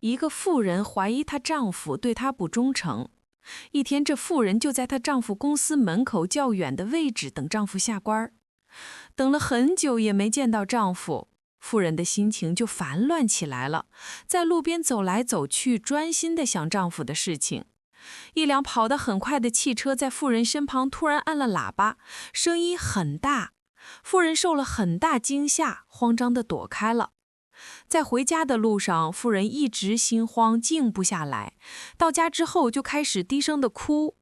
一个妇人怀疑她丈夫对她不忠诚。一天，这妇人就在她丈夫公司门口较远的位置等丈夫下班，等了很久也没见到丈夫，妇人的心情就烦乱起来了，在路边走来走去，专心地想丈夫的事情。一辆跑得很快的汽车在妇人身旁突然按了喇叭，声音很大，妇人受了很大惊吓，慌张地躲开了。在回家的路上，妇人一直心慌，静不下来。到家之后就开始低声的哭。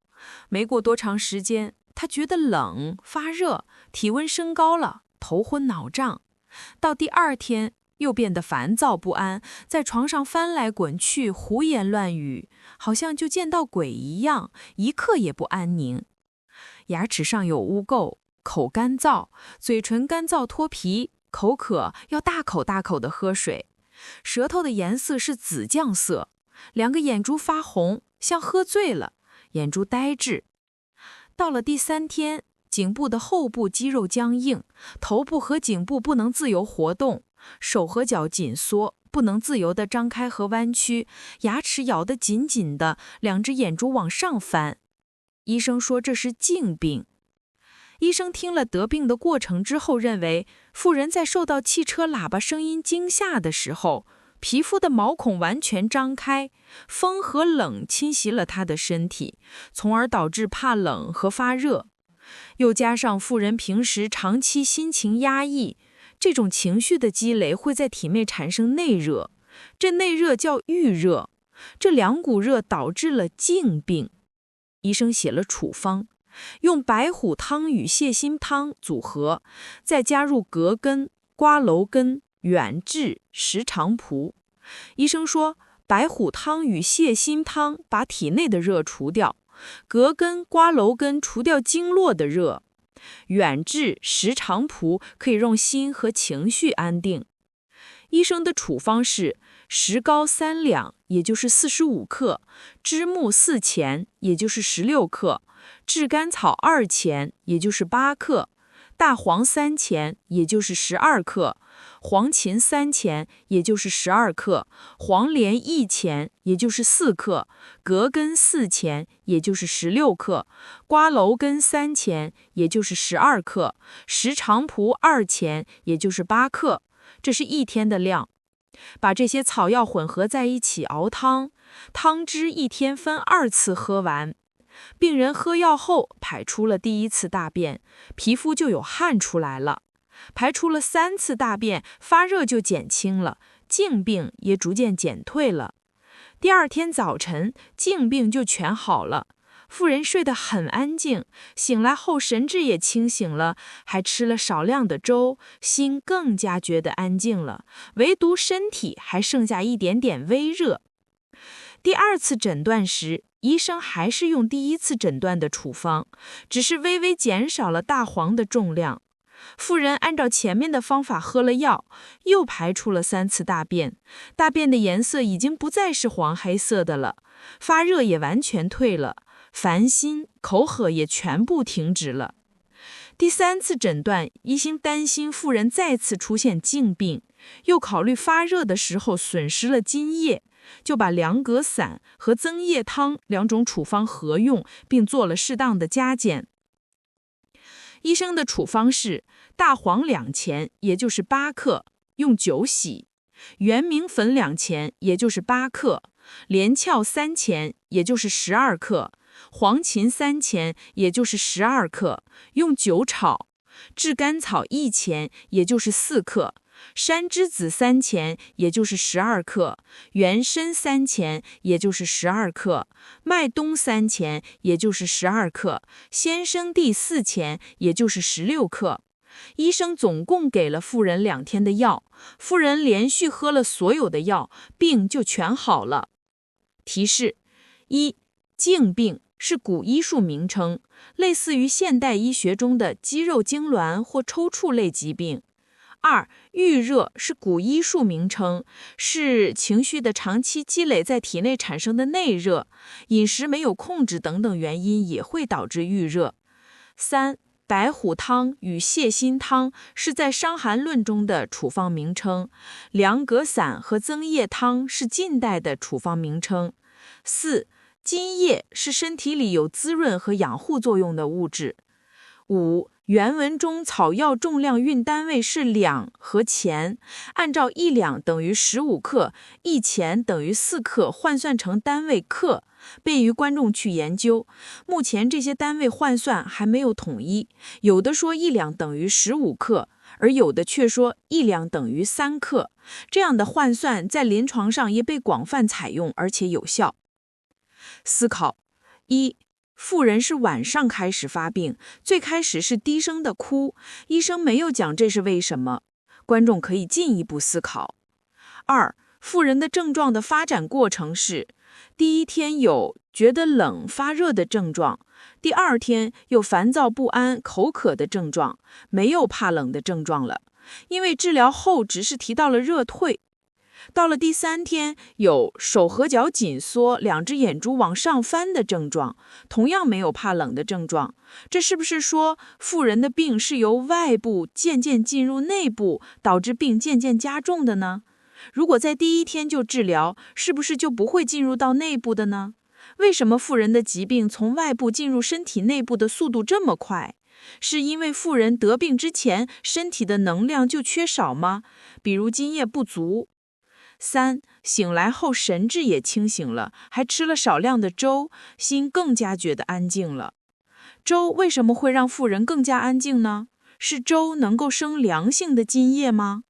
没过多长时间，她觉得冷、发热，体温升高了，头昏脑胀。到第二天，又变得烦躁不安，在床上翻来滚去，胡言乱语，好像就见到鬼一样，一刻也不安宁。牙齿上有污垢，口干燥，嘴唇干燥脱皮，口渴要大口大口地喝水，舌头的颜色是紫酱色，两个眼珠发红，像喝醉了，眼珠呆滞。到了第三天，颈部的后部肌肉僵硬，头部和颈部不能自由活动，手和脚紧缩，不能自由地张开和弯曲，牙齿咬得紧紧的，两只眼珠往上翻。医生说这是静病。医生听了得病的过程之后，认为妇人在受到汽车喇叭声音惊吓的时候，皮肤的毛孔完全张开，风和冷侵袭了她的身体，从而导致怕冷和发热。又加上妇人平时长期心情压抑，这种情绪的积累会在体内产生内热，这内热叫郁热，这两股热导致了静病。医生写了处方，用白虎汤与泻心汤组合，再加入葛根、瓜蒌根、远志、石菖蒲。医生说，白虎汤与泻心汤把体内的热除掉，葛根、瓜蒌根除掉经络的热，远志、石菖蒲可以让心和情绪安定。医生的处方是石膏3两，也就是45克，知木4钱，也就是16克，炙甘草2钱，也就是8克，大黄3钱，也就是12克，黄芩3钱，也就是12克，黄连1钱，也就是4克，葛根4钱，也就是16克，瓜蒌根3钱，也就是12克，石菖蒲2钱，也就是8克。这是一天的量。把这些草药混合在一起熬汤，汤汁一天分2次喝完。病人喝药后排出了第1次大便，皮肤就有汗出来了。排出了3次大便，发热就减轻了，静病也逐渐减退了。第二天早晨，静病就全好了。妇人睡得很安静，醒来后神志也清醒了，还吃了少量的粥，心更加觉得安静了，唯独身体还剩下一点点微热。第2次诊断时，医生还是用第1次诊断的处方，只是微微减少了大黄的重量。妇人按照前面的方法喝了药，又排出了3次大便，大便的颜色已经不再是黄黑色的了，发热也完全退了，烦心、口渴也全部停止了。第3次诊断，医生担心妇人再次出现静病，又考虑发热的时候损失了津液，就把凉葛散和增液汤2种处方合用，并做了适当的加减。医生的处方是大黄2钱，也就是8克，用酒洗；圆明粉2钱，也就是8克；连翘3钱，也就是12克；黄芩3钱，也就是12克，用酒炒；炙甘草1钱，也就是4克；山栀子3钱，也就是12克；原参3钱，也就是12克；麦冬3钱，也就是12克；鲜生地4钱，也就是16克。医生总共给了妇人2天的药，妇人连续喝了所有的药，病就全好了。提示： 1. 静病是古医术名称，类似于现代医学中的肌肉痉挛或抽搐类疾病。2. 郁热是古医术名称，是情绪的长期积累在体内产生的内热，饮食没有控制等等原因也会导致郁热。3. 白虎汤与泻心汤是在《伤寒论》中的处方名称，凉葛散和增液汤是近代的处方名称。4. 津液是身体里有滋润和养护作用的物质。5. 原文中草药重量运单位是两和钱，按照1两等于15克，1钱等于4克换算成单位克，便于观众去研究。目前这些单位换算还没有统一，有的说1两等于15克，而有的却说1两等于3克。这样的换算在临床上也被广泛采用，而且有效。思考： 1. 妇人是晚上开始发病，最开始是低声的哭，医生没有讲这是为什么，观众可以进一步思考。2. 妇人的症状的发展过程是：第1天有觉得冷发热的症状，第2天有烦躁不安、口渴的症状，没有怕冷的症状了，因为治疗后只是提到了热退。到了第3天，有手和脚紧缩、2只眼珠往上翻的症状，同样没有怕冷的症状。这是不是说妇人的病是由外部渐渐进入内部，导致病渐渐加重的呢？如果在第1天就治疗，是不是就不会进入到内部的呢？为什么妇人的疾病从外部进入身体内部的速度这么快？是因为妇人得病之前身体的能量就缺少吗？比如津液不足。3. 醒来后神志也清醒了，还吃了少量的粥，心更加觉得安静了。粥为什么会让妇人更加安静呢？是粥能够生良性的津液吗？